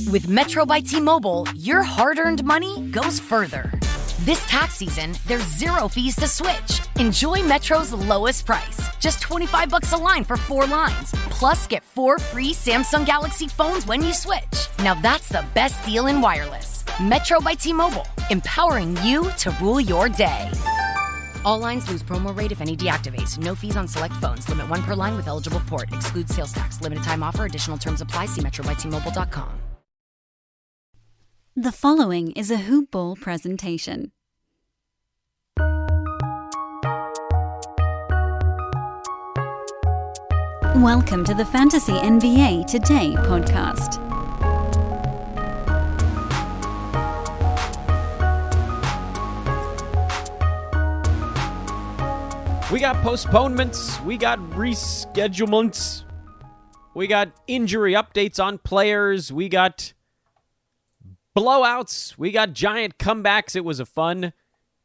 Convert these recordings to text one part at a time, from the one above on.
With Metro by T-Mobile, your hard-earned money goes further. This tax season, there's zero fees to switch. Enjoy Metro's lowest price, just $25 a line for 4 lines. Plus, get 4 free Samsung Galaxy phones when you switch. Now that's the best deal in wireless. Metro by T-Mobile, empowering you to rule your day. All lines lose promo rate if any deactivates. No fees on select phones. Limit 1 per line with eligible port. Excludes sales tax. Limited time offer. Additional terms apply. See metrobytmobile.com. The following is a Hoop Ball presentation. Welcome to the Fantasy NBA Today podcast. We got postponements, we got reschedulements, we got injury updates on players, we got blowouts, we got giant comebacks. It was a fun,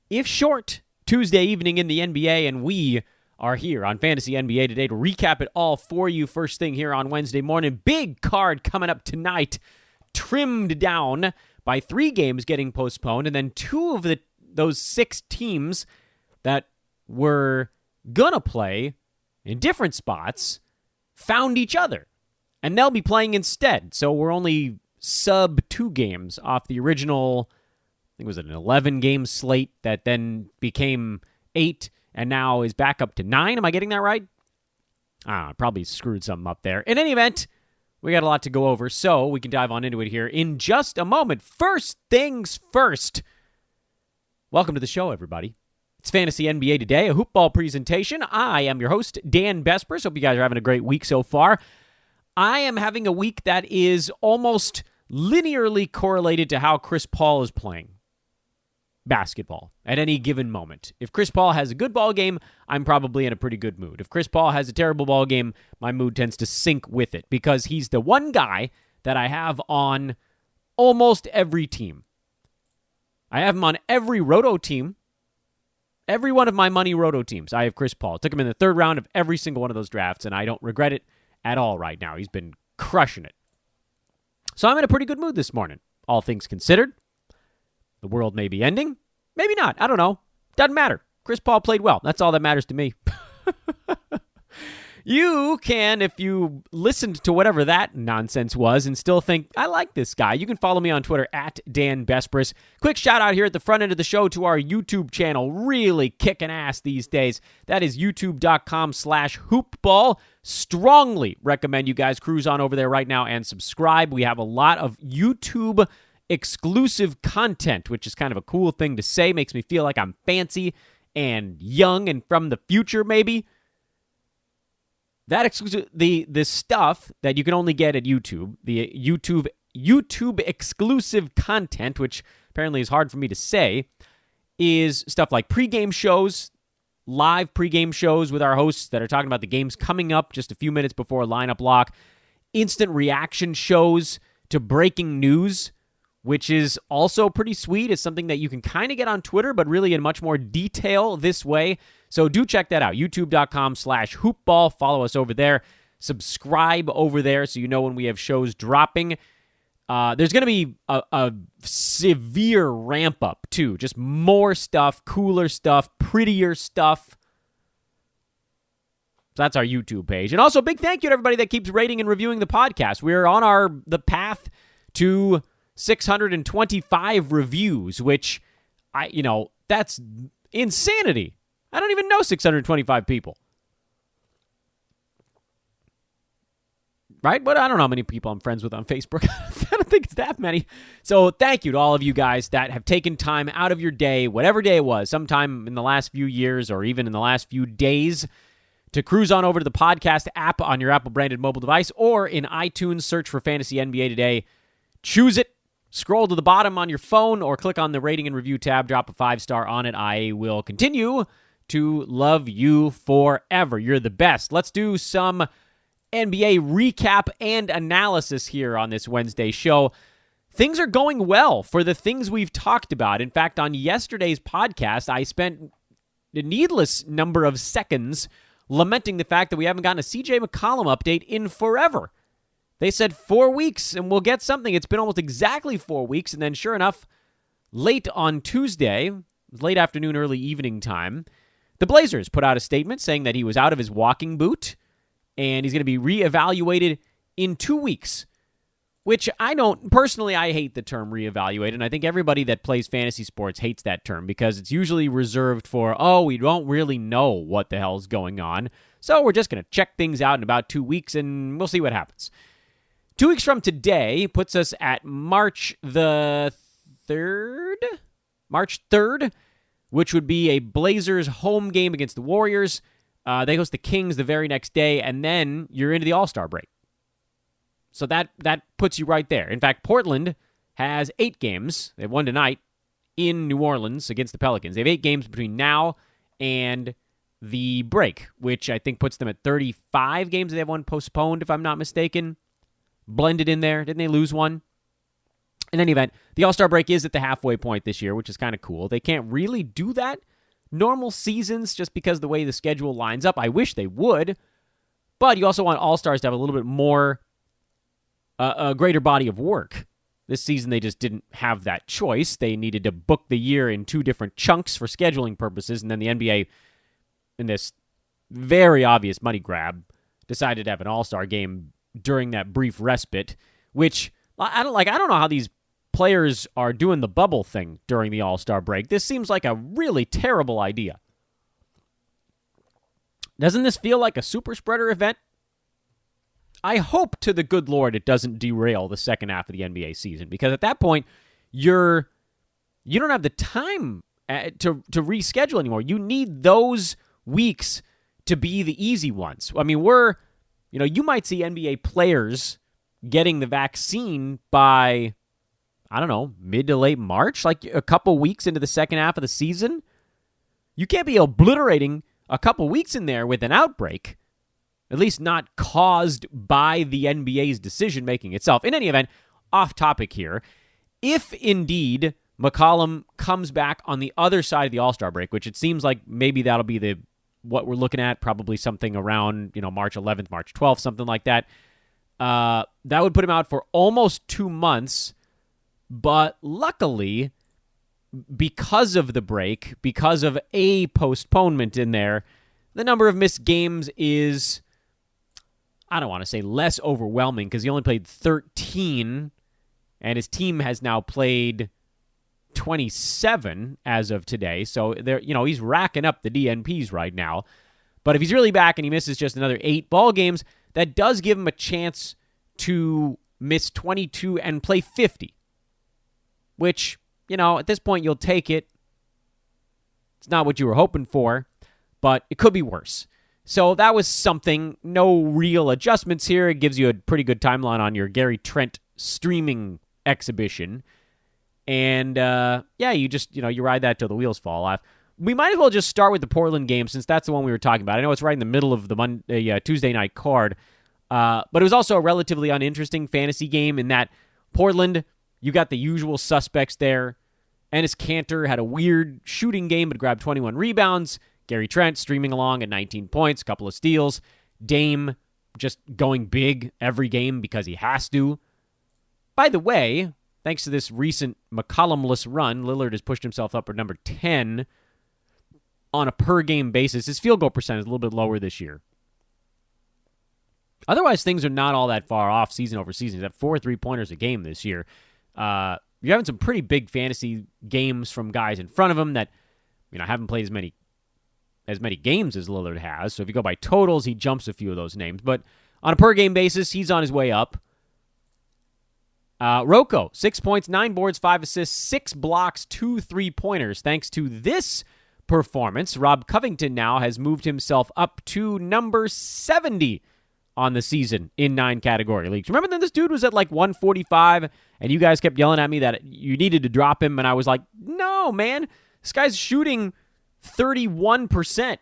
if short, Tuesday evening in the NBA, and we are here on Fantasy NBA Today to recap it all for you first thing here on Wednesday morning. Big card coming up tonight, trimmed down by 3 games getting postponed, and then 2 of those 6 teams that were gonna play in different spots found each other, and they'll be playing instead. So we're only sub 2 games off the original, I think it was an 11-game slate that then became 8 and now is back up to 9. Am I getting that right? I probably screwed something up there. In any event, we got a lot to go over, so we can dive on into it here in just a moment. First things first, welcome to the show, everybody. It's Fantasy NBA Today, a hoop ball presentation. I am your host, Dan Bespers. Hope you guys are having a great week so far. I am having a week that is almost linearly correlated to how Chris Paul is playing basketball at any given moment. If Chris Paul has a good ball game, I'm probably in a pretty good mood. If Chris Paul has a terrible ball game, my mood tends to sync with it because he's the one guy that I have on almost every team. I have him on every roto team. Every one of my money roto teams, I have Chris Paul. Took him in the 3rd round of every single one of those drafts, and I don't regret it at all right now. He's been crushing it. So I'm in a pretty good mood this morning, all things considered. The world may be ending. Maybe not. I don't know. Doesn't matter. Chris Paul played well. That's all that matters to me. You can, if you listened to whatever that nonsense was and still think, I like this guy, you can follow me on Twitter at Dan Bespris. Quick shout out here at the front end of the show to our YouTube channel. Really kicking ass these days. That is youtube.com/hoopball. Strongly recommend you guys cruise on over there right now and subscribe. We have a lot of YouTube exclusive content, which is kind of a cool thing to say. Makes me feel like I'm fancy and young and from the future, maybe. That exclusive, the stuff that you can only get at YouTube, the YouTube exclusive content, which apparently is hard for me to say, is stuff like pregame shows, live pregame shows with our hosts that are talking about the games coming up just a few minutes before lineup lock, instant reaction shows to breaking news, which is also pretty sweet. It's something that you can kind of get on Twitter, but really in much more detail this way. So do check that out, youtube.com/hoopball. Follow us over there. Subscribe over there so you know when we have shows dropping. There's going to be a severe ramp up, too. Just more stuff, cooler stuff, prettier stuff. So that's our YouTube page. And also, big thank you to everybody that keeps rating and reviewing the podcast. We're on the path to 625 reviews, which, that's insanity. I don't even know 625 people. Right? But I don't know how many people I'm friends with on Facebook. I don't think it's that many. So thank you to all of you guys that have taken time out of your day, whatever day it was, sometime in the last few years or even in the last few days, to cruise on over to the podcast app on your Apple-branded mobile device or in iTunes, search for Fantasy NBA Today. Choose it. Scroll to the bottom on your phone or click on the rating and review tab. Drop a 5-star on it. I will continue to love you forever. You're the best. Let's do some NBA recap and analysis here on this Wednesday show. Things are going well for the things we've talked about. In fact, on yesterday's podcast, I spent a needless number of seconds lamenting the fact that we haven't gotten a CJ McCollum update in forever. They said 4 weeks and we'll get something. It's been almost exactly 4 weeks. And then sure enough, late on Tuesday, late afternoon, early evening time, the Blazers put out a statement saying that he was out of his walking boot and he's going to be reevaluated in 2 weeks. Which I hate the term reevaluate, and I think everybody that plays fantasy sports hates that term because it's usually reserved for, we don't really know what the hell's going on, so we're just going to check things out in about 2 weeks, and we'll see what happens. 2 weeks from today puts us at March the 3rd? March 3rd, which would be a Blazers home game against the Warriors. They host the Kings the very next day, and then you're into the All-Star break. So that puts you right there. In fact, Portland has 8 games. They have one tonight in New Orleans against the Pelicans. They have 8 games between now and the break, which I think puts them at 35 games. They have one postponed, if I'm not mistaken. Blended in there. Didn't they lose one? In any event, the All-Star break is at the halfway point this year, which is kind of cool. They can't really do that normal seasons just because of the way the schedule lines up. I wish they would. But you also want All-Stars to have a little bit more a greater body of work. This season, they just didn't have that choice. They needed to book the year in 2 different chunks for scheduling purposes, and then the NBA, in this very obvious money grab, decided to have an All-Star game during that brief respite, which I don't know how these players are doing the bubble thing during the All-Star break. This seems like a really terrible idea. Doesn't this feel like a super spreader event? I hope to the good Lord it doesn't derail the second half of the NBA season, because at that point, you don't have the time to reschedule anymore. You need those weeks to be the easy ones. I mean, you might see NBA players getting the vaccine by, I don't know, mid to late March, like a couple weeks into the second half of the season. You can't be obliterating a couple weeks in there with an outbreak. At least not caused by the NBA's decision-making itself. In any event, off topic here, if indeed McCollum comes back on the other side of the All-Star break, which it seems like maybe that'll be what we're looking at, probably something around March 11th, March 12th, something like that, that would put him out for almost 2 months. But luckily, because of the break, because of a postponement in there, the number of missed games is, I don't want to say less overwhelming, because he only played 13, and his team has now played 27 as of today. So he's racking up the DNPs right now. But if he's really back and he misses just another 8 ball games, that does give him a chance to miss 22 and play 50. Which, at this point you'll take it. It's not what you were hoping for, but it could be worse. So that was something. No real adjustments here. It gives you a pretty good timeline on your Gary Trent streaming exhibition. And, you ride that till the wheels fall off. We might as well just start with the Portland game, since that's the one we were talking about. I know it's right in the middle of the Tuesday night card, but it was also a relatively uninteresting fantasy game in that Portland, you got the usual suspects there. Enes Kanter had a weird shooting game, but grabbed 21 rebounds. Gary Trent streaming along at 19 points, a couple of steals. Dame just going big every game because he has to. By the way, thanks to this recent McCollum-less run, Lillard has pushed himself up to number 10 on a per-game basis. His field goal percentage is a little bit lower this year. Otherwise, things are not all that far off season over season. He's at 4 3-pointers a game this year. You're having some pretty big fantasy games from guys in front of him that haven't played as many games as Lillard has. So if you go by totals, he jumps a few of those names. But on a per-game basis, he's on his way up. Rocco, 6 points, 9 boards, 5 assists, 6 blocks, 2 3-pointers. Thanks to this performance, Rob Covington now has moved himself up to number 70 on the season in 9 category leagues. Remember that this dude was at like 145, and you guys kept yelling at me that you needed to drop him, and I was like, no, man. This guy's shooting 31%.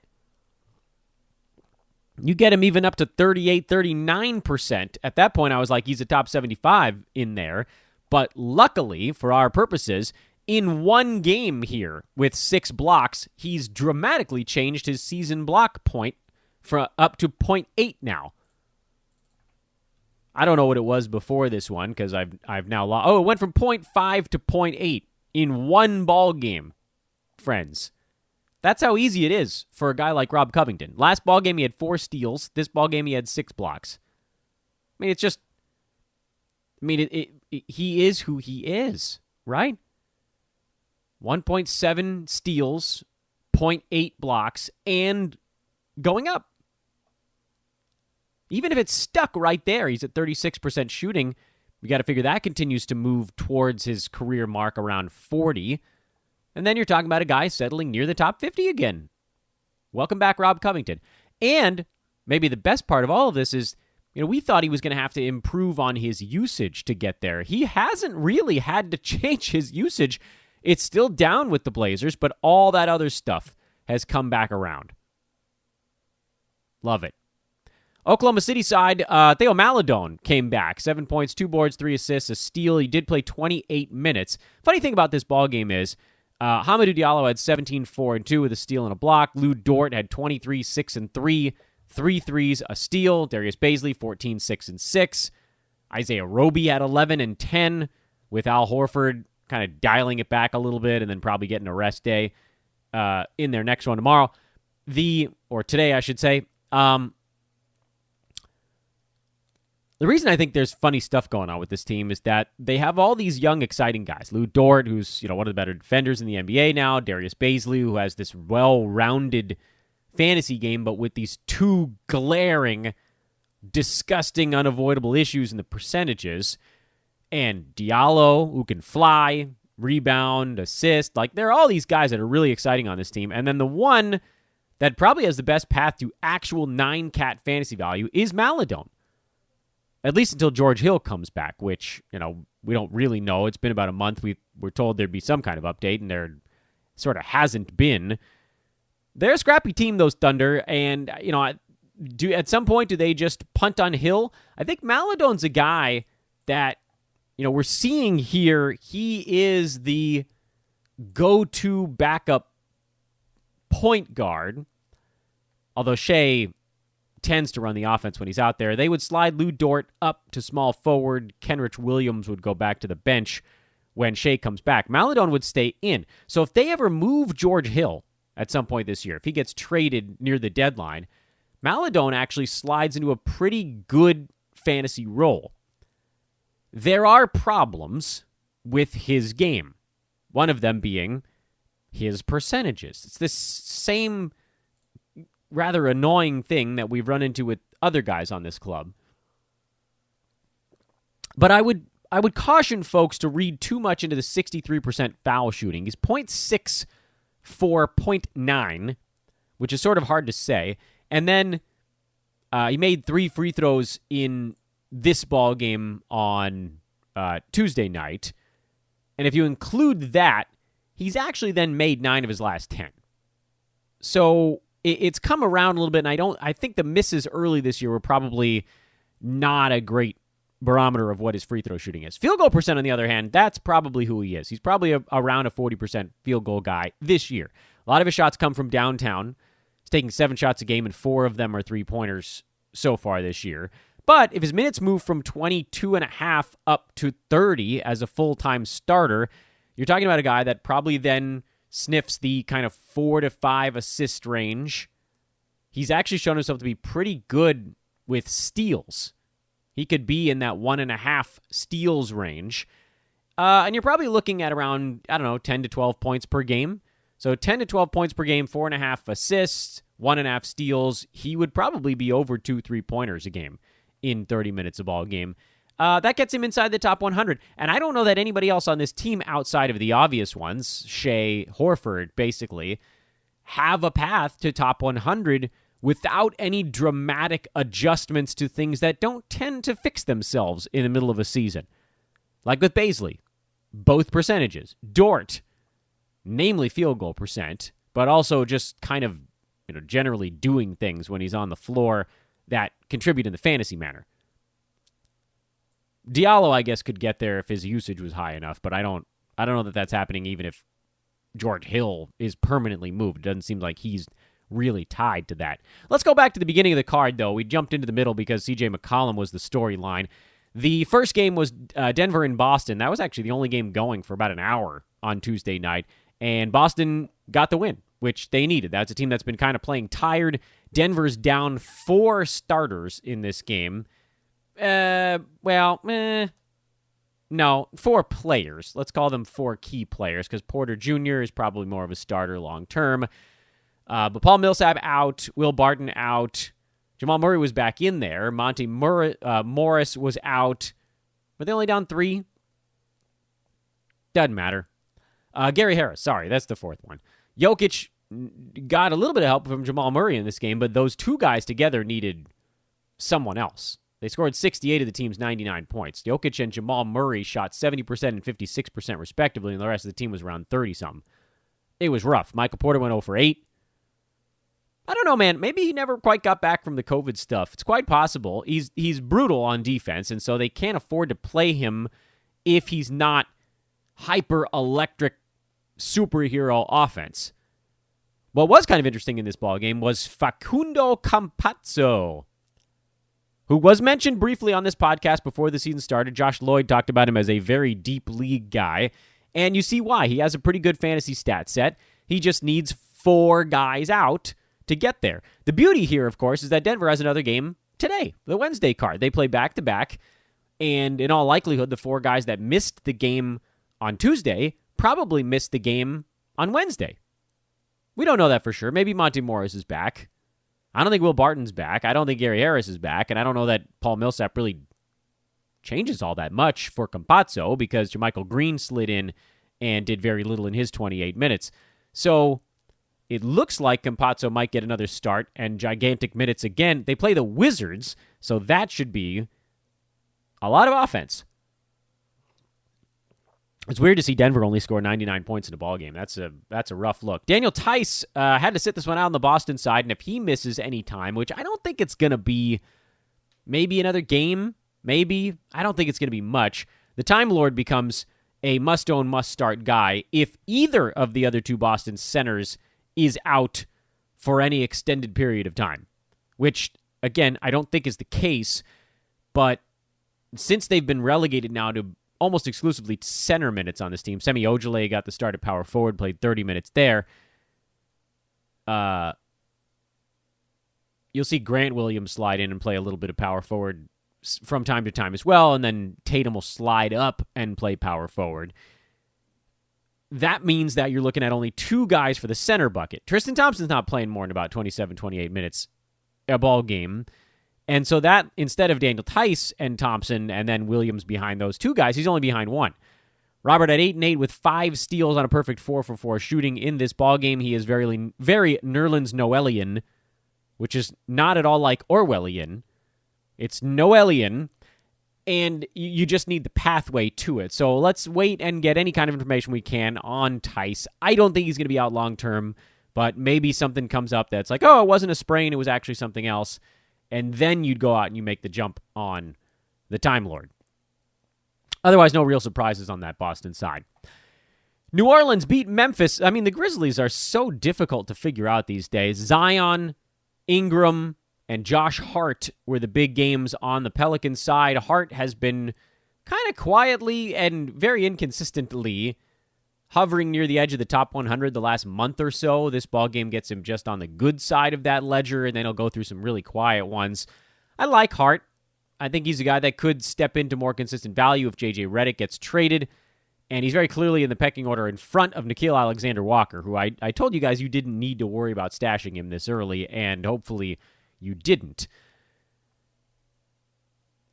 You get him even up to 38, 39%. At that point, I was like, he's a top 75 in there. But luckily, for our purposes, in one game here with 6 blocks, he's dramatically changed his season block point up to 0.8 now. I don't know what it was before this one because I've now lost. Oh, it went from 0.5 to 0.8 in one ball game, friends. That's how easy it is for a guy like Rob Covington. Last ball game he had 4 steals. This ball game he had 6 blocks. I mean, it's just. I mean, he is who he is, right? 1.7 steals, 0.8 blocks, and going up. Even if it's stuck right there, he's at 36% shooting. We got to figure that continues to move towards his career mark around 40. And then you're talking about a guy settling near the top 50 again. Welcome back, Rob Covington. And maybe the best part of all of this is, we thought he was going to have to improve on his usage to get there. He hasn't really had to change his usage. It's still down with the Blazers, but all that other stuff has come back around. Love it. Oklahoma City side, Theo Maladon came back. 7 points, 2 boards, 3 assists, a steal. He did play 28 minutes. Funny thing about this ballgame is Hamidou Diallo had 17, 4, and 2 with a steal and a block. Lou Dort had 23, 6, and 3. 3 threes, a steal. Darius Bazley, 14, 6, and 6. Isaiah Roby had 11 and 10, with Al Horford kind of dialing it back a little bit and then probably getting a rest day in their next one tomorrow. Or today, I should say. The reason I think there's funny stuff going on with this team is that they have all these young, exciting guys. Lou Dort, who's one of the better defenders in the NBA now. Darius Bazley, who has this well-rounded fantasy game, but with these 2 glaring, disgusting, unavoidable issues in the percentages. And Diallo, who can fly, rebound, assist. There are all these guys that are really exciting on this team. And then the one that probably has the best path to actual 9-cat fantasy value is Maladon. At least until George Hill comes back, which, we don't really know. It's been about a month. We were told there'd be some kind of update, and there sort of hasn't been. They're a scrappy team, those Thunder, and, at some point, do they just punt on Hill? I think Maladon's a guy that, we're seeing here. He is the go-to backup point guard, although Shea tends to run the offense when he's out there. They would slide Lou Dort up to small forward. Kenrich Williams would go back to the bench when Shea comes back. Maladon would stay in. So if they ever move George Hill at some point this year, if he gets traded near the deadline, Maladon actually slides into a pretty good fantasy role. There are problems with his game, one of them being his percentages. It's this same rather annoying thing that we've run into with other guys on this club. But I would caution folks to read too much into the 63% foul shooting. He's 0.6 for 0.9, which is sort of hard to say. And then he made 3 free throws in this ball game on Tuesday night. And if you include that, he's actually then made 9 of his last 10. So it's come around a little bit, and I think the misses early this year were probably not a great barometer of what his free throw shooting is. Field goal percent, on the other hand, that's probably who he is. He's probably around a 40% field goal guy this year. A lot of his shots come from downtown. He's taking 7 shots a game, and 4 of them are 3-pointers so far this year. But if his minutes move from 22.5 up to 30 as a full-time starter, you're talking about a guy that probably then sniffs the kind of 4 to 5 assist range. He's actually shown himself to be pretty good with steals. He could be in that 1.5 steals range. And you're probably looking at around, 10 to 12 points per game. So 10 to 12 points per game, 4.5 assists, 1.5 steals. He would probably be over 2 3-pointers a game in 30 minutes a ball game. That gets him inside the top 100. And I don't know that anybody else on this team outside of the obvious ones, Shea, Horford, basically, have a path to top 100 without any dramatic adjustments to things that don't tend to fix themselves in the middle of a season. Like with Bazley, both percentages. Dort, namely field goal percent, but also just kind of, generally doing things when he's on the floor that contribute in the fantasy manner. Diallo, I guess, could get there if his usage was high enough, but I don't know that that's happening even if George Hill is permanently moved. It doesn't seem like he's really tied to that. Let's go back to the beginning of the card, though. We jumped into the middle because CJ McCollum was the storyline. The first game was Denver and Boston. That was actually the only game going for about an hour on Tuesday night, and Boston got the win, which they needed. That's a team that's been kind of playing tired. Denver's down 4 starters in this game. No, 4 players. Let's call them 4 key players, because Porter Jr. is probably more of a starter long term. But Paul Millsap out, Will Barton out, Jamal Murray was back in there, Monty Morris was out, but they only down 3. Doesn't matter. Gary Harris, sorry, that's the 4th one. Jokic got a little bit of help from Jamal Murray in this game, but those 2 guys together needed someone else. They scored 68 of the team's 99 points. Jokic and Jamal Murray shot 70% and 56% respectively, and the rest of the team was around 30-something. It was rough. Michael Porter went 0 for 8. I don't know, man. Maybe he never quite got back from the COVID stuff. It's quite possible. He's brutal on defense, and so they can't afford to play him if he's not hyper-electric superhero offense. What was kind of interesting in this ballgame was Facundo Campazzo, who was mentioned briefly on this podcast before the season started. Josh Lloyd talked about him as a very deep league guy, and you see why. He has a pretty good fantasy stat set. He just needs 4 guys out to get there. The beauty here, of course, is that Denver has another game today, the Wednesday card. They play back-to-back, and in all likelihood, the 4 guys that missed the game on Tuesday probably missed the game on Wednesday. We don't know that for sure. Maybe Monty Morris is back. I don't think Will Barton's back. I don't think Gary Harris is back, and I don't know that Paul Millsap really changes all that much for Campazzo, because JaMychal Green slid in and did very little in his 28 minutes. So it looks like Campazzo might get another start and gigantic minutes again. They play the Wizards, so that should be a lot of offense. It's weird to see Denver only score 99 points in a ballgame. That's a rough look. Daniel Tice had to sit this one out on the Boston side, and if he misses any time, which I don't think it's going to be, maybe another game, maybe. I don't think it's going to be much. The Time Lord becomes a must-own, must-start guy if either of the other 2 Boston centers is out for any extended period of time, which, again, I don't think is the case, but since they've been relegated now to almost exclusively center minutes on this team, Semi Ojeleye got the start at power forward, played 30 minutes there. You'll see Grant Williams slide in and play a little bit of power forward from time to time as well, and then Tatum will slide up and play power forward. That means that you're looking at only 2 guys for the center bucket. Tristan Thompson's not playing more than about 27, 28 minutes a ball game. And so that, instead of Daniel Tice and Thompson and then Williams behind those 2 guys, he's only behind 1. Robert at 8-8 with 5 steals on a perfect 4-for-4 shooting in this ballgame. He is very, very Nerlens Noelian, which is not at all like Orwellian. It's Noelian, and you just need the pathway to it. So let's wait and get any kind of information we can on Tice. I don't think he's going to be out long-term, but maybe something comes up that's like, oh, it wasn't a sprain, it was actually something else. And then you'd go out and you make the jump on the Time Lord. Otherwise, no real surprises on that Boston side. New Orleans beat Memphis. I mean, the Grizzlies are so difficult to figure out these days. Zion, Ingram, and Josh Hart were the big games on the Pelicans side. Hart has been kind of quietly and very inconsistently hovering near the edge of the top 100 the last month or so. This ballgame gets him just on the good side of that ledger, and then he'll go through some really quiet ones. I like Hart. I think he's a guy that could step into more consistent value if J.J. Redick gets traded, and he's very clearly in the pecking order in front of Nickeil Alexander-Walker, who I told you guys you didn't need to worry about stashing him this early, and hopefully you didn't.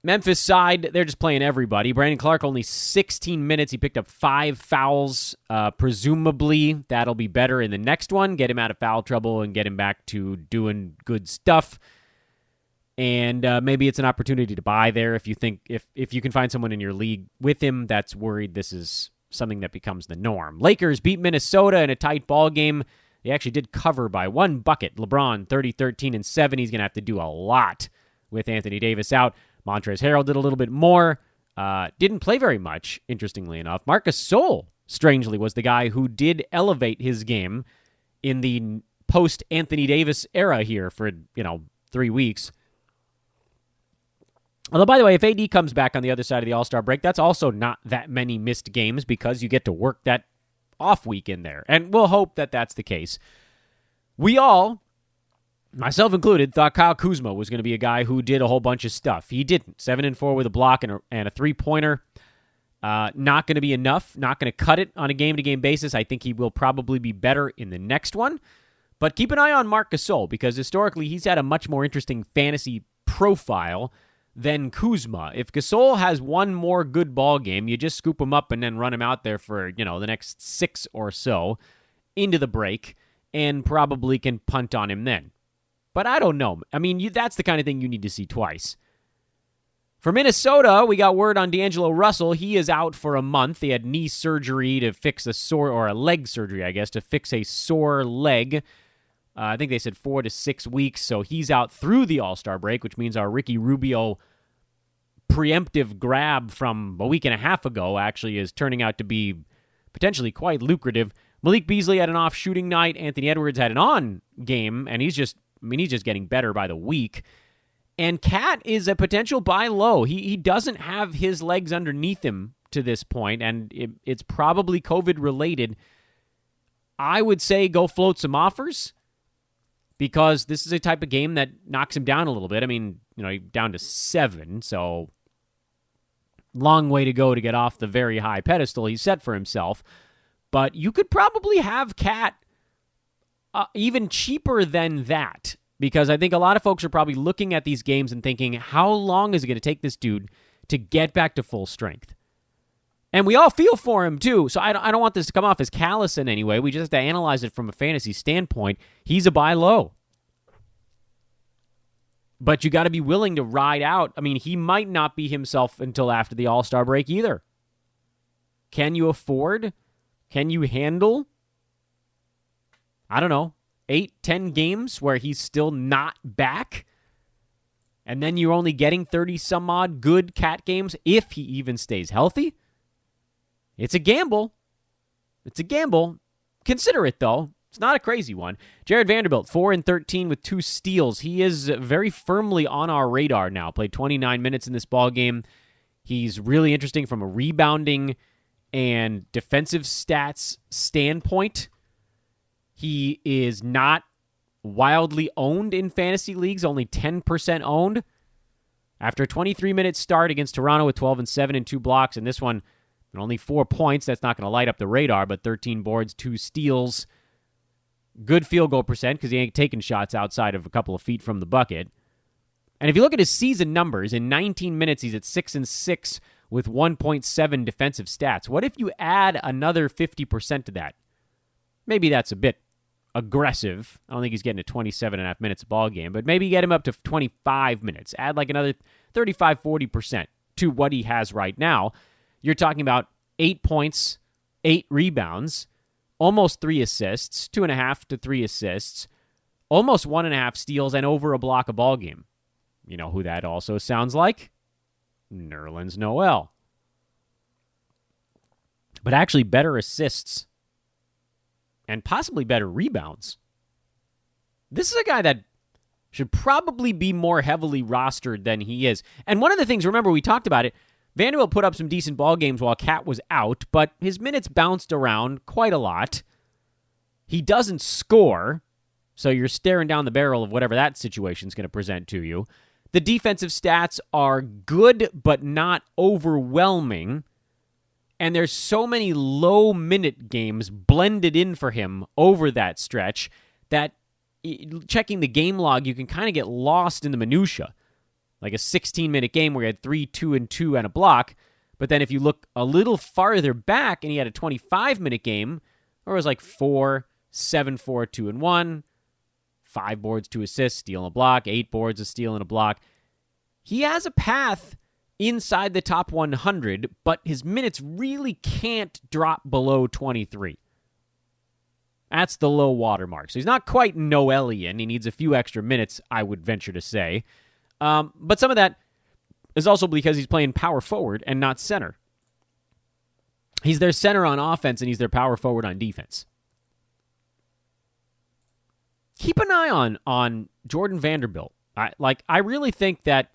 Memphis side, they're just playing everybody. Brandon Clark, only 16 minutes. He picked up 5 fouls. Presumably, that'll be better in the next one. Get him out of foul trouble and get him back to doing good stuff. And maybe it's an opportunity to buy there if you think if you can find someone in your league with him that's worried this is something that becomes the norm. Lakers beat Minnesota in a tight ball game. They actually did cover by 1 bucket. LeBron, 30, 13, and 7. He's going to have to do a lot with Anthony Davis out. Montrezl Harrell did a little bit more. Didn't play very much, interestingly enough. Marcus Gasol, strangely, was the guy who did elevate his game in the post-Anthony Davis era here for, 3 weeks. Although, by the way, if AD comes back on the other side of the All-Star break, that's also not that many missed games because you get to work that off week in there. And we'll hope that that's the case. We all, myself included, thought Kyle Kuzmo was going to be a guy who did a whole bunch of stuff. He didn't. 7-4 with a block and a three-pointer. Not going to be enough. Not going to cut it on a game-to-game basis. I think he will probably be better in the next one. But keep an eye on Marc Gasol because historically he's had a much more interesting fantasy profile than Kuzma. If Gasol has one more good ball game, you just scoop him up and then run him out there for, the next 6 or so into the break and probably can punt on him then. But I don't know. I mean, that's the kind of thing you need to see twice. For Minnesota, we got word on D'Angelo Russell. He is out for a month. He had knee surgery to fix a sore, or a leg surgery, I guess, to fix a sore leg. I think they said 4 to 6 weeks, so he's out through the All-Star break, which means our Ricky Rubio preemptive grab from a week and a half ago actually is turning out to be potentially quite lucrative. Malik Beasley had an off shooting night. Anthony Edwards had an on game, and he's just getting better by the week. And Cat is a potential buy low. He doesn't have his legs underneath him to this point, and it's probably COVID-related. I would say go float some offers because this is a type of game that knocks him down a little bit. I mean, down to 7, so long way to go to get off the very high pedestal he set for himself. But you could probably have Cat even cheaper than that because I think a lot of folks are probably looking at these games and thinking, how long is it going to take this dude to get back to full strength? And we all feel for him, too. So I don't want this to come off as callous in any way. We just have to analyze it from a fantasy standpoint. He's a buy low. But you got to be willing to ride out. I mean, he might not be himself until after the All-Star break either. Can you afford? Can you handle? I don't know, 8-10 games where he's still not back? And then you're only getting 30-some-odd good Cat games if he even stays healthy? It's a gamble. It's a gamble. Consider it, though. It's not a crazy one. Jared Vanderbilt, 4-13 with 2 steals. He is very firmly on our radar now. Played 29 minutes in this ballgame. He's really interesting from a rebounding and defensive stats standpoint. He is not wildly owned in fantasy leagues, only 10% owned. After a 23-minute start against Toronto with 12-7 and 2 blocks, and this one only 4 points. That's not going to light up the radar, but 13 boards, 2 steals. Good field goal percent because he ain't taking shots outside of a couple of feet from the bucket. And if you look at his season numbers, in 19 minutes, he's at 6-6 with 1.7 defensive stats. What if you add another 50% to that? Maybe that's a bit aggressive. I don't think he's getting to 27.5 minutes a ball game, but maybe get him up to 25 minutes. Add like another 35-40% to what he has right now. You're talking about 8 points, 8 rebounds, almost 3 assists, 2.5 to 3 assists, almost 1.5 steals, and over a block a ball game. You know who that also sounds like? Nerlens Noel. But actually better assists and possibly better rebounds. This is a guy that should probably be more heavily rostered than he is. And one of the things, remember, we talked about it, Vanderbilt put up some decent ball games while Cat was out, but his minutes bounced around quite a lot. He doesn't score, so you're staring down the barrel of whatever that situation's going to present to you. The defensive stats are good, but not overwhelming. And there's so many low-minute games blended in for him over that stretch that checking the game log, you can kind of get lost in the minutia. Like a 16-minute game where he had 3, 2, and 2 and a block. But then if you look a little farther back and he had a 25-minute game where it was like 4, 7, 4, 2, and 1, 5 boards, 2 assists, steal and a block, 8 boards, a steal and a block. He has a path inside the top 100, but his minutes really can't drop below 23. That's the low water mark. So he's not quite Noelian. He needs a few extra minutes, I would venture to say. But some of that is also because he's playing power forward and not center. He's their center on offense, and he's their power forward on defense. Keep an eye on Jordan Vanderbilt. I really think that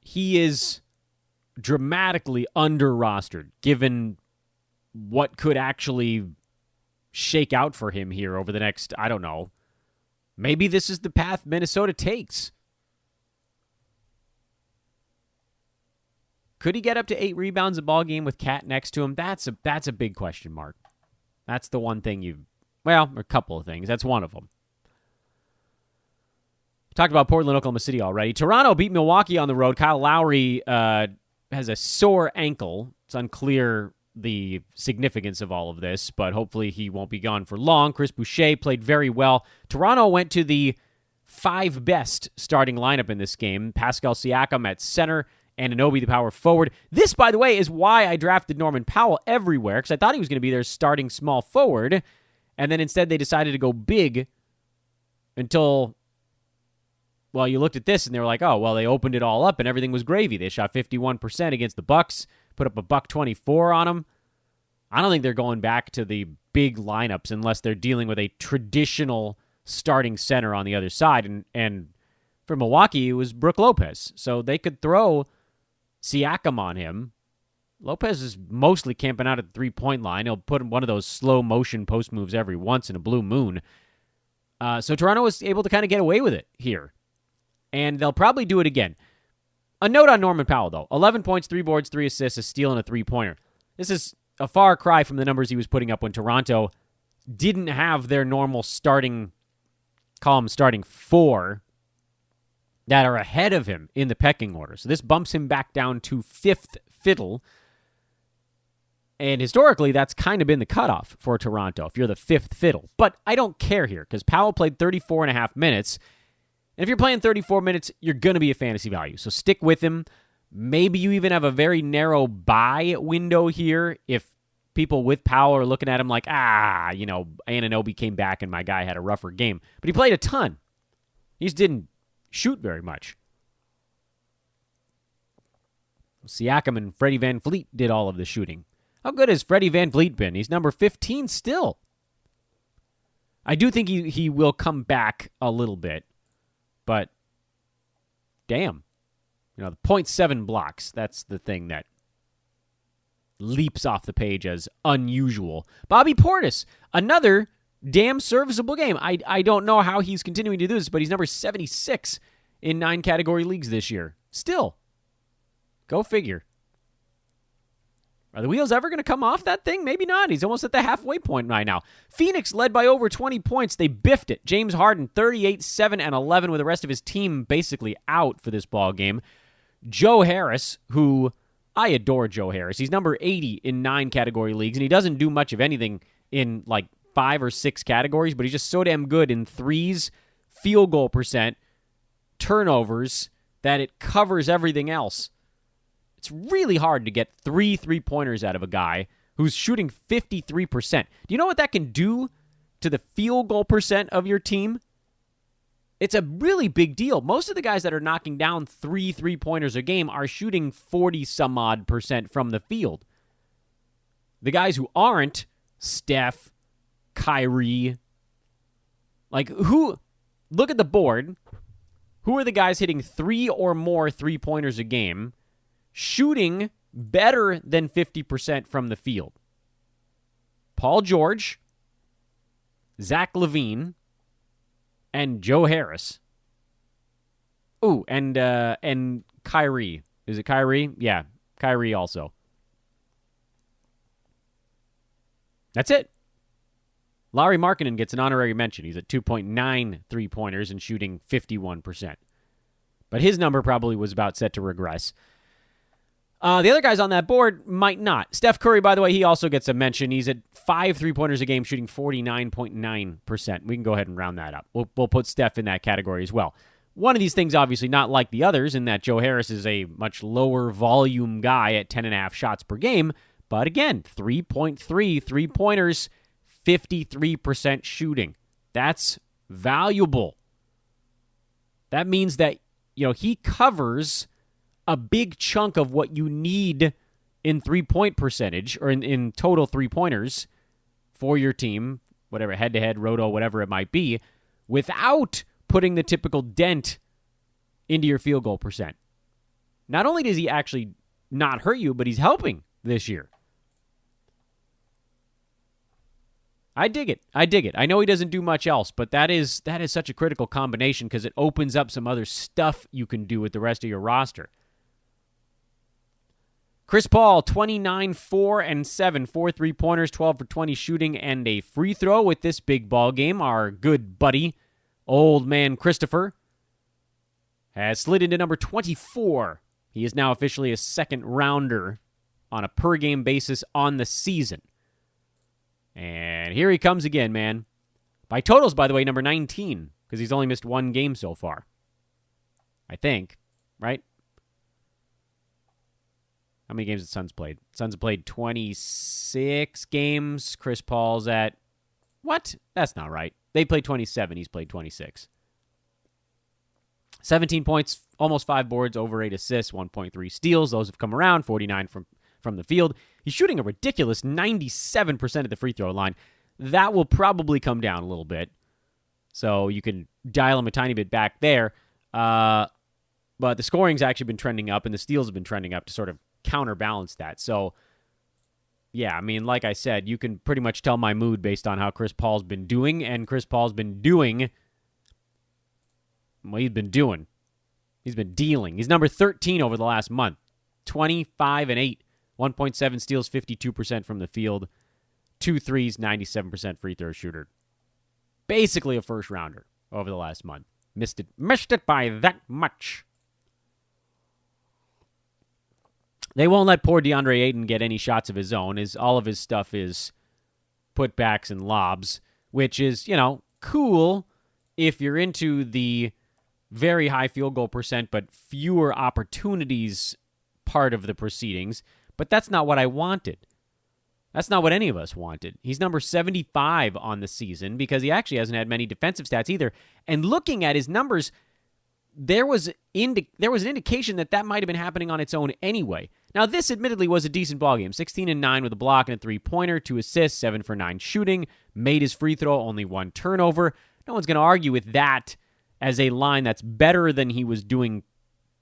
he is dramatically under-rostered, given what could actually shake out for him here over the next, I don't know, maybe this is the path Minnesota takes. Could he get up to 8 rebounds a ball game with Cat next to him? That's a big question mark. That's the one thing a couple of things. That's one of them. Talked about Portland, Oklahoma City already. Toronto beat Milwaukee on the road. Kyle Lowry has a sore ankle. It's unclear the significance of all of this, but hopefully he won't be gone for long. Chris Boucher played very well. Toronto went to the 5 best starting lineup in this game. Pascal Siakam at center, and Anunoby the power forward. This, by the way, is why I drafted Norman Powell everywhere, because I thought he was going to be their starting small forward, and then instead they decided to go big until, well, you looked at this and they were like, oh, well, they opened it all up and everything was gravy. They shot 51% against the Bucks, put up a $124 on them. I don't think they're going back to the big lineups unless they're dealing with a traditional starting center on the other side, and for Milwaukee, it was Brook Lopez, so they could throw Siakam on him. Lopez is mostly camping out at the three-point line. He'll put one of those slow-motion post moves every once in a blue moon. So Toronto was able to kind of get away with it here, and they'll probably do it again. A note on Norman Powell, though. 11 points, 3 boards, 3 assists, a steal, and a three-pointer. This is a far cry from the numbers he was putting up when Toronto didn't have their normal starting 4 that are ahead of him in the pecking order. So this bumps him back down to 5th fiddle. And historically, that's kind of been the cutoff for Toronto, if you're the 5th fiddle. But I don't care here, because Powell played 34 and a half minutes. And if you're playing 34 minutes, you're going to be a fantasy value. So stick with him. Maybe you even have a very narrow buy window here if people with Powell are looking at him like, Anunoby came back and my guy had a rougher game. But he played a ton. He just didn't shoot very much. Siakam and Freddie VanVleet did all of the shooting. How good has Freddie VanVleet been? He's number 15 still. I do think he will come back a little bit, but damn. The 0.7 blocks, that's the thing that leaps off the page as unusual. Bobby Portis, another damn serviceable game. I don't know how he's continuing to do this, but he's number 76 in 9 category leagues this year. Still. Go figure. Are the wheels ever going to come off that thing? Maybe not. He's almost at the halfway point right now. Phoenix led by over 20 points. They biffed it. James Harden, 38, 7, and 11 with the rest of his team basically out for this ball game. Joe Harris, who I adore Joe Harris. He's number 80 in 9 category leagues, and he doesn't do much of anything in like 5 or 6 categories, but he's just so damn good in threes, field goal percent, turnovers, that it covers everything else. It's really hard to get 3 3-pointers out of a guy who's shooting 53%. Do you know what that can do to the field goal percent of your team? It's a really big deal. Most of the guys that are knocking down 3 3-pointers a game are shooting 40-some-odd% from the field. The guys who aren't, Steph, Kyrie, look at the board. Who are the guys hitting 3 or more 3-pointers a game, shooting better than 50% from the field? Paul George, Zach LaVine, and Joe Harris. Ooh, and Kyrie. Is it Kyrie? Yeah, Kyrie also. That's it. Lauri Markkanen gets an honorary mention. He's at 2.9 3-pointers and shooting 51%. But his number probably was about set to regress. The other guys on that board might not. Steph Curry, by the way, he also gets a mention. He's at 5 3-pointers a game, shooting 49.9%. We can go ahead and round that up. We'll put Steph in that category as well. One of these things, obviously, not like the others, in that Joe Harris is a much lower volume guy at 10.5 shots per game. But again, 3.3 3-pointers, 53% shooting. That's valuable. That means that, he covers a big chunk of what you need in 3-point percentage, or in total 3-pointers for your team, whatever, head-to-head, roto, whatever it might be, without putting the typical dent into your field goal percent. Not only does he actually not hurt you, but he's helping this year. I dig it. I know he doesn't do much else, but that is such a critical combination because it opens up some other stuff you can do with the rest of your roster. Chris Paul, 29, 4, and 7. 4 3-pointers, 12 for 20 shooting, and a free throw with this big ball game. Our good buddy, old man Christopher, has slid into number 24. He is now officially a second rounder on a per-game basis on the season. And here he comes again, man. By totals, by the way, number 19, because he's only missed one game so far. I think, right? How many games have the Suns played? Suns have played 26 games. Chris Paul's at... What? That's not right. They played 27. He's played 26. 17 points, almost 5 boards, over 8 assists, 1.3 steals. Those have come around, 49 from the field. He's shooting a ridiculous 97% at the free throw line. That will probably come down a little bit. So you can dial him a tiny bit back there. But the scoring's actually been trending up, and the steals have been trending up to sort of counterbalance that. So, yeah, I mean, like I said, you can pretty much tell my mood based on how Chris Paul's been doing, and Chris Paul's been doing... Well, he's been doing. He's been dealing. He's number 13 over the last month. 25 and 8. 1.7 steals, 52% from the field. 2 threes, 97% free throw shooter. Basically a first rounder over the last month. Missed it by that much. They won't let poor DeAndre Ayton get any shots of his own. All of his stuff is putbacks and lobs, which is, cool if you're into the very high field goal percent, but fewer opportunities part of the proceedings. But that's not what I wanted. That's not what any of us wanted. He's number 75 on the season because he actually hasn't had many defensive stats either. And looking at his numbers, there was an indication that might have been happening on its own anyway. Now, this admittedly was a decent ballgame. 16 and 9 with a block and a 3-pointer, 2 assists, 7 for 9 shooting, made his free throw, only 1 turnover. No one's going to argue with that as a line that's better than he was doing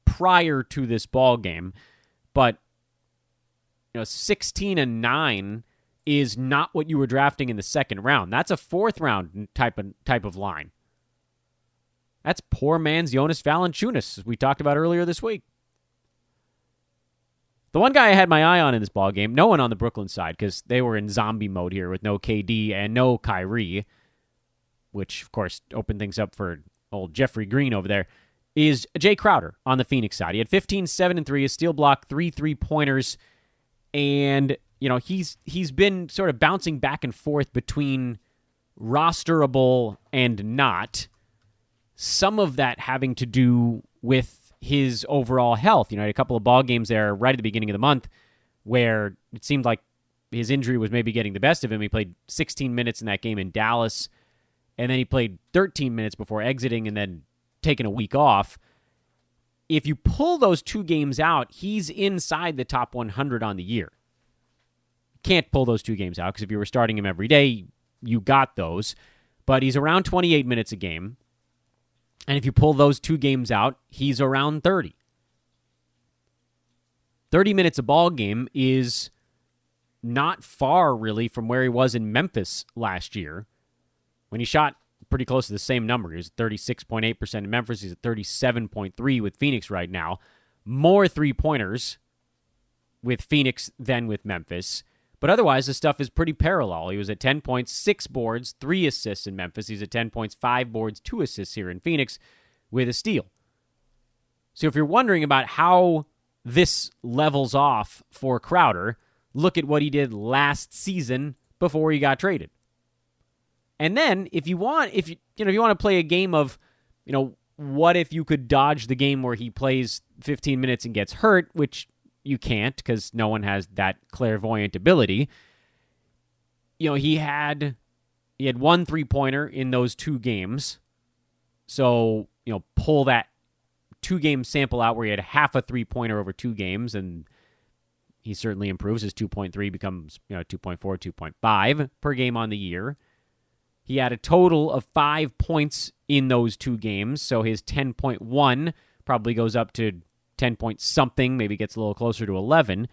prior to this ballgame. But 16 and 9 is not what you were drafting in the second round. That's a fourth round type of line. That's poor man's Jonas Valanciunas, as we talked about earlier this week. The one guy I had my eye on in this ballgame, no one on the Brooklyn side, because they were in zombie mode here with no KD and no Kyrie, which, of course, opened things up for old Jeffrey Green over there, is Jay Crowder on the Phoenix side. He had 15, 7, and 3, a steal block, 3 3-pointers, and, he's been sort of bouncing back and forth between rosterable and not. Some of that having to do with his overall health. He had a couple of ball games there right at the beginning of the month where it seemed like his injury was maybe getting the best of him. He played 16 minutes in that game in Dallas, and then he played 13 minutes before exiting and then taking a week off. If you pull those 2 games out, he's inside the top 100 on the year. Can't pull those 2 games out because if you were starting him every day, you got those. But he's around 28 minutes a game. And if you pull those 2 games out, he's around 30. 30 minutes a ball game is not far, really, from where he was in Memphis last year when he shot pretty close to the same number. He was 36.8% in Memphis. He's at 37.3% with Phoenix right now. More 3-pointers with Phoenix than with Memphis. But otherwise, the stuff is pretty parallel. He was at 10 points, 6 boards, 3 assists in Memphis. He's at 10 points, 5 boards, 2 assists here in Phoenix with a steal. So if you're wondering about how this levels off for Crowder, look at what he did last season before he got traded. And then if you want to play a game of, what if you could dodge the game where he plays 15 minutes and gets hurt, which you can't because no one has that clairvoyant ability. He had 1 3-pointer in those 2 games. So, pull that 2-game sample out where he had half a 3-pointer over 2 games, and he certainly improves. His 2.3 becomes 2.4, 2.5 per game on the year. He had a total of 5 points in those 2 games, so his 10.1 probably goes up to 10 point something, maybe gets a little closer to 11.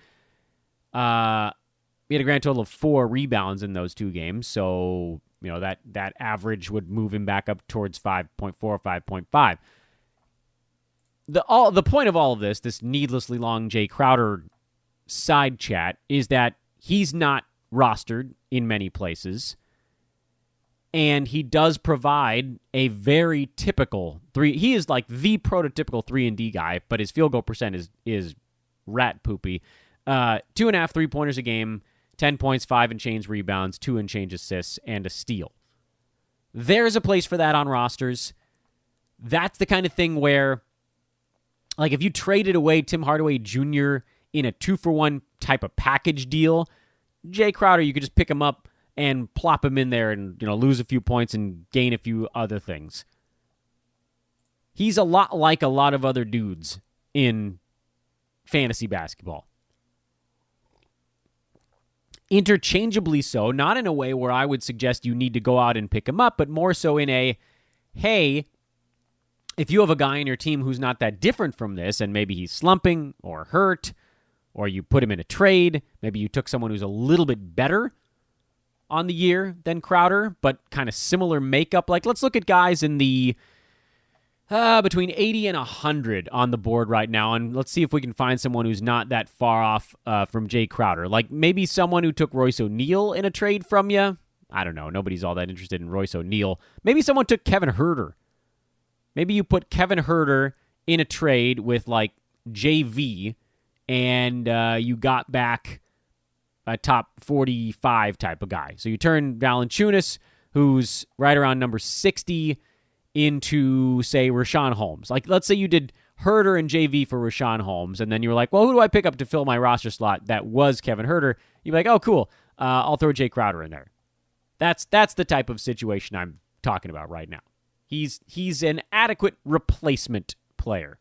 He had a grand total of 4 rebounds in those 2 games, so that average would move him back up towards 5.4, 5.5. The point of all of this needlessly long Jay Crowder side chat, is that he's not rostered in many places, and he does provide a very typical 3. He is like the prototypical 3-and-D guy, but his field goal percent is rat poopy. 2.5 3-pointers a game, 10 points, 5 and change rebounds, 2 and change assists, and a steal. There's a place for that on rosters. That's the kind of thing where, like, if you traded away Tim Hardaway Jr. in a 2-for-1 type of package deal, Jay Crowder, you could just pick him up and plop him in there and lose a few points and gain a few other things. He's a lot like a lot of other dudes in fantasy basketball. Interchangeably so, not in a way where I would suggest you need to go out and pick him up, but more so in a, hey, if you have a guy on your team who's not that different from this, and maybe he's slumping or hurt, or you put him in a trade, maybe you took someone who's a little bit better on the year than Crowder, but kind of similar makeup. Like, let's look at guys in the between 80 and 100 on the board right now, and let's see if we can find someone who's not that far off from Jay Crowder. Like, maybe someone who took Royce O'Neal in a trade from you. I don't know. Nobody's all that interested in Royce O'Neal. Maybe someone took Kevin Huerter. Maybe you put Kevin Huerter in a trade with, like, JV, and you got back a top 45 type of guy. So you turn Valanciunas, who's right around number 60, into, say, Rashawn Holmes. Like, let's say you did Huerter and JV for Rashawn Holmes, and then you were like, well, who do I pick up to fill my roster slot that was Kevin Huerter? You'd be like, oh, cool. I'll throw Jay Crowder in there. That's the type of situation I'm talking about right now. He's an adequate replacement player.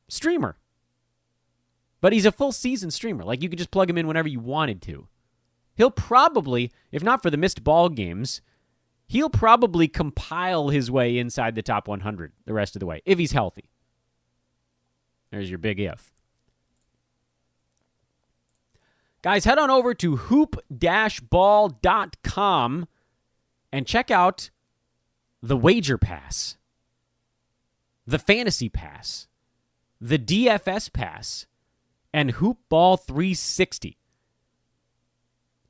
Streamer. But he's a full season streamer. Like, you could just plug him in whenever you wanted to. He'll probably, if not for the missed ball games, he'll probably compile his way inside the top 100 the rest of the way, if he's healthy. There's your big if. Guys, head on over to hoop-ball.com and check out the Wager Pass, the Fantasy Pass, the DFS Pass, and Hoop Ball 360.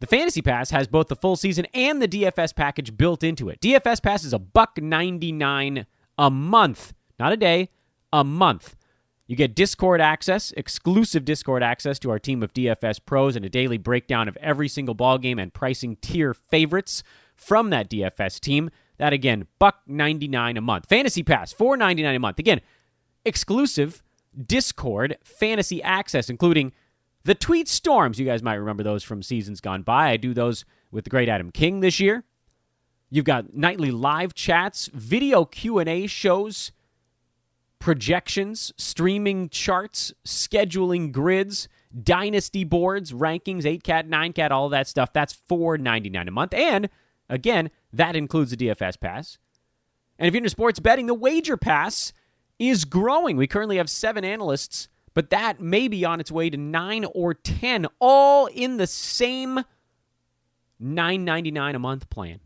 The Fantasy Pass has both the full season and the DFS package built into it. DFS Pass is $1.99 a month. Not a day, a month. You get Discord access, exclusive Discord access to our team of DFS pros, and a daily breakdown of every single ball game and pricing tier favorites from that DFS team. That, again, $1.99 a month. Fantasy Pass, $4.99 a month. Again, exclusive Discord fantasy access, including the tweet storms. You guys might remember those from seasons gone by. I do those with the great Adam King this year. You've got nightly live chats, video Q&A shows, projections, streaming charts, scheduling grids, dynasty boards, rankings, 8-cat, 9-cat, all of that stuff. That's $4.99 a month. And, again, that includes the DFS Pass. And if you're into sports betting, the Wager Pass is growing. We currently have 7 analysts, but that may be on its way to 9 or 10, all in the same $9.99 a month plan.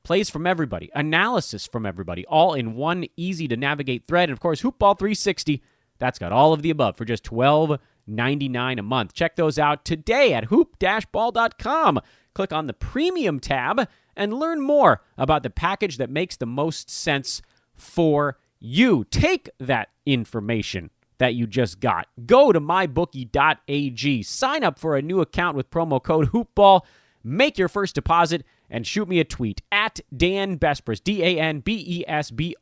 Plays from everybody, analysis from everybody, all in one easy-to-navigate thread. And, of course, Hoopball 360, that's got all of the above for just $12.99 a month. Check those out today at hoop-ball.com. Click on the Premium tab and learn more about the package that makes the most sense for you. Take that information that you just got. Go to mybookie.ag. Sign up for a new account with promo code HoopBall. Make your first deposit and shoot me a tweet at Dan Besbris, DanBesbris,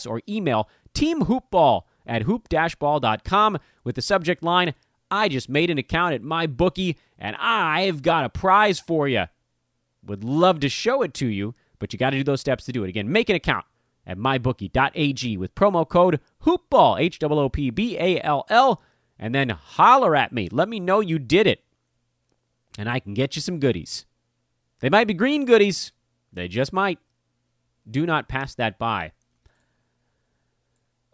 or email teamhoopball@hoop-ball.com with the subject line, I just made an account at MyBookie and I've got a prize for you. Would love to show it to you, but you got to do those steps to do it. Again, make an account at mybookie.ag with promo code HoopBall, HOOPBALL, and then holler at me. Let me know you did it, and I can get you some goodies. They might be green goodies. They just might. Do not pass that by.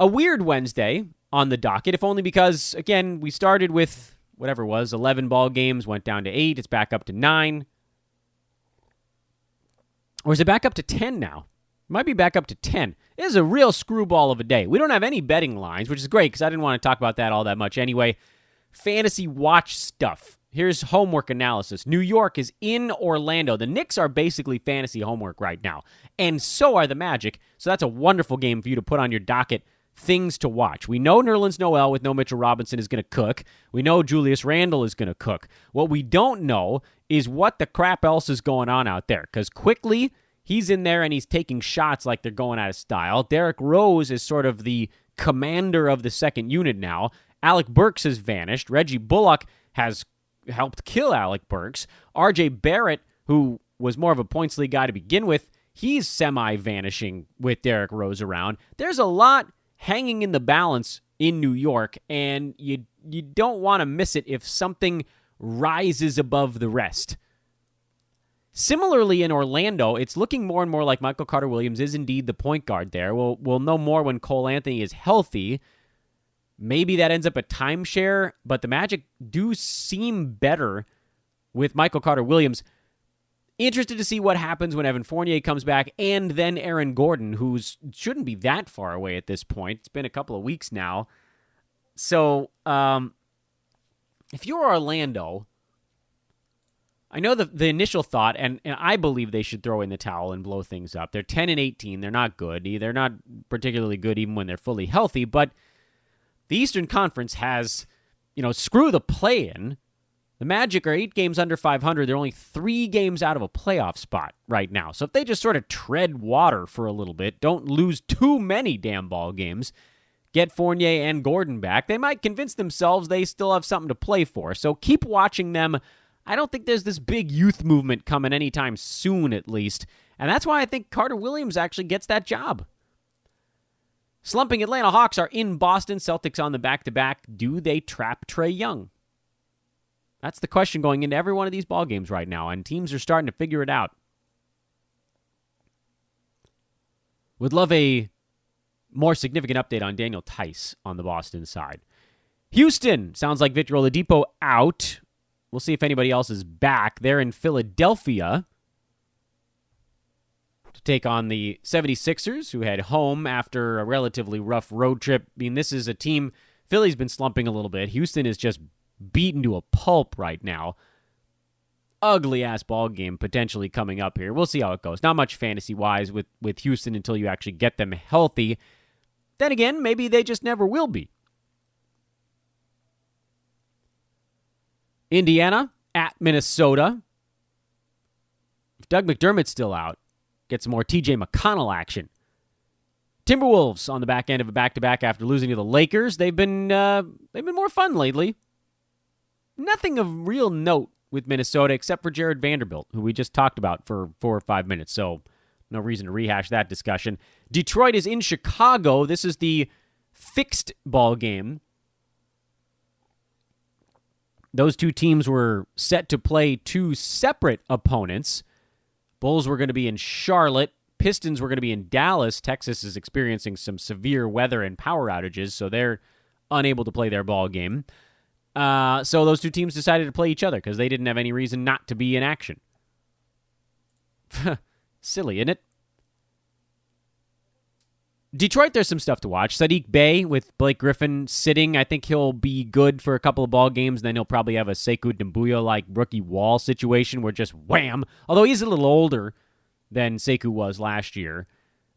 A weird Wednesday on the docket, if only because, again, we started with whatever it was, 11 ball games, went down to 8, it's back up to 9. Or is it back up to 10 now? It might be back up to 10. It is a real screwball of a day. We don't have any betting lines, which is great because I didn't want to talk about that all that much anyway. Fantasy watch stuff. Here's homework analysis. New York is in Orlando. The Knicks are basically fantasy homework right now, and so are the Magic. So that's a wonderful game for you to put on your docket. Things to watch. We know Nerlens Noel with no Mitchell Robinson is going to cook. We know Julius Randle is going to cook. What we don't know is what the crap else is going on out there, because quickly he's in there and he's taking shots like they're going out of style. Derrick Rose is sort of the commander of the second unit now. Alec Burks has vanished. Reggie Bullock has helped kill Alec Burks. R.J. Barrett, who was more of a points league guy to begin with, he's semi-vanishing with Derrick Rose around. There's a lot hanging in the balance in New York, and you don't want to miss it if something rises above the rest. Similarly, in Orlando, it's looking more and more like Michael Carter Williams is indeed the point guard there. We'll know more when Cole Anthony is healthy. Maybe that ends up a timeshare, but the Magic do seem better with Michael Carter Williams. Interested to see what happens when Evan Fournier comes back, and then Aaron Gordon, who shouldn't be that far away at this point. It's been a couple of weeks now. So, if you're Orlando, I know the initial thought, and I believe they should throw in the towel and blow things up. They're 10-18. They're not good. They're not particularly good even when they're fully healthy, but the Eastern Conference has, screw the play-in. The Magic are 8 games under 500. They're only 3 games out of a playoff spot right now. So if they just sort of tread water for a little bit, don't lose too many damn ball games, get Fournier and Gordon back, they might convince themselves they still have something to play for. So keep watching them. I don't think there's this big youth movement coming anytime soon, at least. And that's why I think Carter Williams actually gets that job. Slumping Atlanta Hawks are in Boston. Celtics on the back-to-back. Do they trap Trae Young? That's the question going into every one of these ball games right now, and teams are starting to figure it out. Would love a more significant update on Daniel Tice on the Boston side. Houston, sounds like Victor Oladipo out. We'll see if anybody else is back. They're in Philadelphia to take on the 76ers, who head home after a relatively rough road trip. I mean, this is a team, Philly's been slumping a little bit. Houston is just beaten to a pulp right now. Ugly-ass ball game potentially coming up here. We'll see how it goes. Not much fantasy-wise with Houston until you actually get them healthy. Then again, maybe they just never will be. Indiana at Minnesota. If Doug McDermott's still out, get some more TJ McConnell action. Timberwolves on the back end of a back-to-back after losing to the Lakers. They've been more fun lately. Nothing of real note with Minnesota except for Jared Vanderbilt, who we just talked about for 4 or 5 minutes, so no reason to rehash that discussion. Detroit is in Chicago. This is the fixed ball game. Those two teams were set to play 2 separate opponents. Bulls were going to be in Charlotte. Pistons were going to be in Dallas. Texas is experiencing some severe weather and power outages, so they're unable to play their ball game. So those two teams decided to play each other because they didn't have any reason not to be in action. Silly, isn't it? Detroit, there's some stuff to watch. Sadiq Bey with Blake Griffin sitting. I think he'll be good for a couple of ball games. Then he'll probably have a Sekou Doumbouya-like rookie wall situation where just wham. Although he's a little older than Sekou was last year.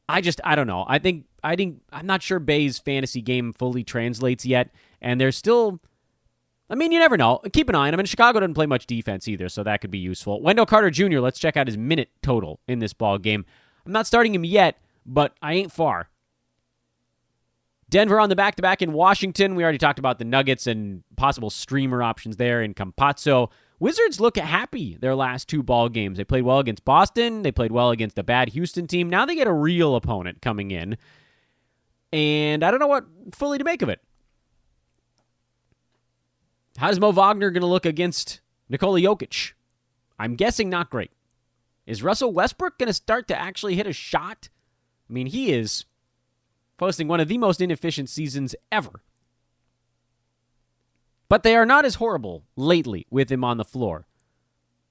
I don't know. I'm not sure Bey's fantasy game fully translates yet. And there's still, you never know. Keep an eye on him. And Chicago doesn't play much defense either, so that could be useful. Wendell Carter Jr., let's check out his minute total in this ball game. I'm not starting him yet, but I ain't far. Denver on the back-to-back in Washington. We already talked about the Nuggets and possible streamer options there in Campazzo. Wizards look happy their last 2 ball games. They played well against Boston. They played well against a bad Houston team. Now they get a real opponent coming in. And I don't know what fully to make of it. How's Moe Wagner going to look against Nikola Jokic? I'm guessing not great. Is Russell Westbrook going to start to actually hit a shot? He is posting one of the most inefficient seasons ever. But they are not as horrible lately with him on the floor.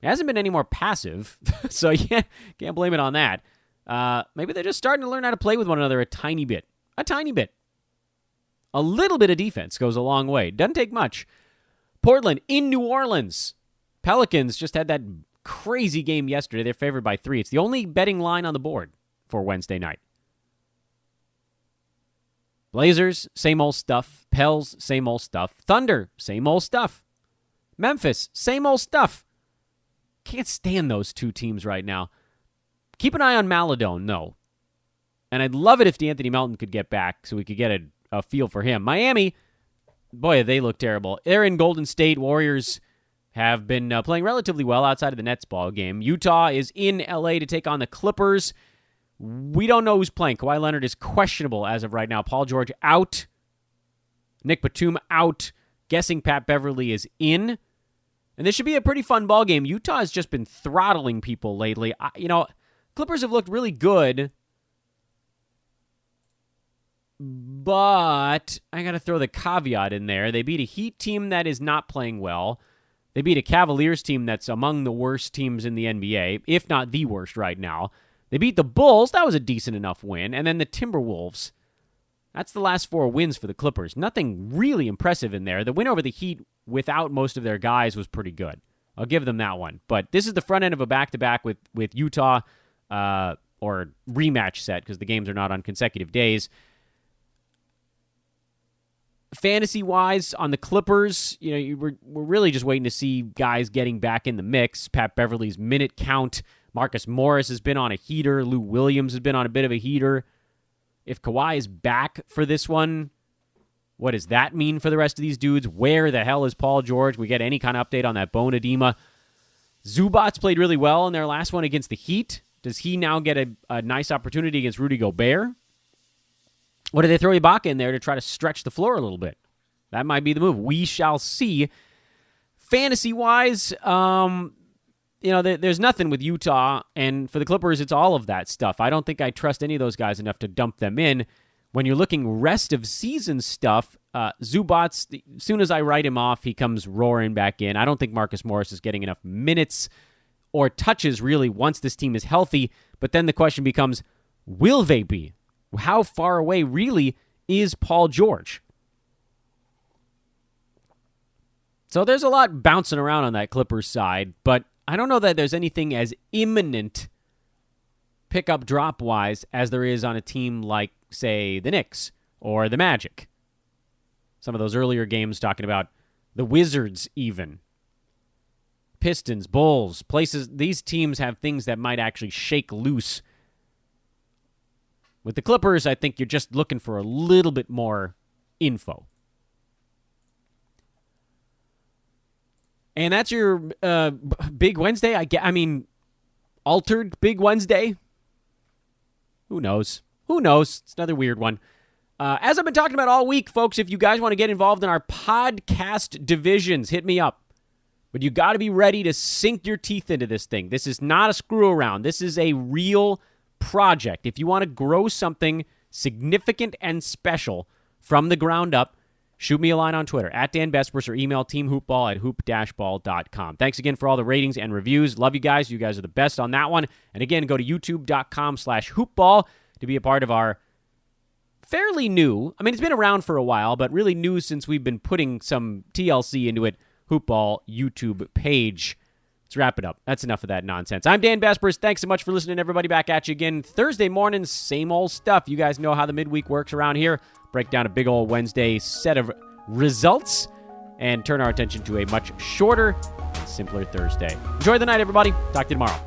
He hasn't been any more passive, so you can't blame it on that. Maybe they're just starting to learn how to play with one another a tiny bit. A tiny bit. A little bit of defense goes a long way. Doesn't take much. Portland in New Orleans. Pelicans just had that crazy game yesterday. They're favored by 3. It's the only betting line on the board for Wednesday night. Blazers, same old stuff. Pels, same old stuff. Thunder, same old stuff. Memphis, same old stuff. Can't stand those two teams right now. Keep an eye on Maladon, though. And I'd love it if DeAnthony Melton could get back so we could get a feel for him. Miami, boy, they look terrible. They're in Golden State. Warriors have been playing relatively well outside of the Nets ball game. Utah is in L.A. to take on the Clippers. We don't know who's playing. Kawhi Leonard is questionable as of right now. Paul George out. Nick Batum out. Guessing Pat Beverly is in. And this should be a pretty fun ball game. Utah has just been throttling people lately. Clippers have looked really good. But I got to throw the caveat in there. They beat a Heat team that is not playing well. They beat a Cavaliers team that's among the worst teams in the NBA, if not the worst right now. They beat the Bulls. That was a decent enough win. And then the Timberwolves. That's the last 4 wins for the Clippers. Nothing really impressive in there. The win over the Heat without most of their guys was pretty good. I'll give them that one. But this is the front end of a back-to-back with Utah, or rematch set, because the games are not on consecutive days. Fantasy-wise, on the Clippers, we're really just waiting to see guys getting back in the mix. Pat Beverly's minute count. Marcus Morris has been on a heater. Lou Williams has been on a bit of a heater. If Kawhi is back for this one, what does that mean for the rest of these dudes? Where the hell is Paul George? We get any kind of update on that bone edema. Zubac's played really well in their last one against the Heat. Does he now get a nice opportunity against Rudy Gobert? Or do they throw Ibaka in there to try to stretch the floor a little bit? That might be the move. We shall see. Fantasy-wise, there's nothing with Utah, and for the Clippers, it's all of that stuff. I don't think I trust any of those guys enough to dump them in. When you're looking rest of season stuff, Zubac, as soon as I write him off, he comes roaring back in. I don't think Marcus Morris is getting enough minutes or touches, really, once this team is healthy. But then the question becomes, will they be? How far away, really, is Paul George? So there's a lot bouncing around on that Clippers side, but I don't know that there's anything as imminent pickup drop-wise as there is on a team like, say, the Knicks or the Magic. Some of those earlier games talking about the Wizards even. Pistons, Bulls, places. These teams have things that might actually shake loose. With the Clippers, I think you're just looking for a little bit more info. And that's your Big Wednesday. Altered Big Wednesday. Who knows? It's another weird one. As I've been talking about all week, folks, if you guys want to get involved in our podcast divisions, hit me up. But you got to be ready to sink your teeth into this thing. This is not a screw around. This is a real project. If you want to grow something significant and special from the ground up, shoot me a line on Twitter, @DanBespers, or email teamhoopball@hoop-ball.com. Thanks again for all the ratings and reviews. Love you guys. You guys are the best on that one. And again, go to youtube.com/hoopball to be a part of our fairly new, it's been around for a while, but really new since we've been putting some TLC into it, Hoopball YouTube page. Let's wrap it up. That's enough of that nonsense. I'm Dan Bespers. Thanks so much for listening, everybody. Back at you again Thursday morning. Same old stuff. You guys know how the midweek works around here. Break down a big old Wednesday set of results and turn our attention to a much shorter and simpler Thursday. Enjoy the night, everybody. Talk to you tomorrow.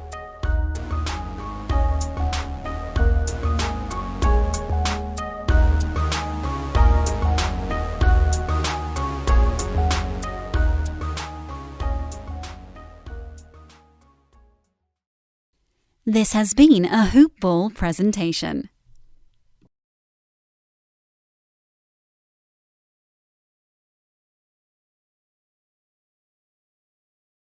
This has been a Hoop Ball presentation.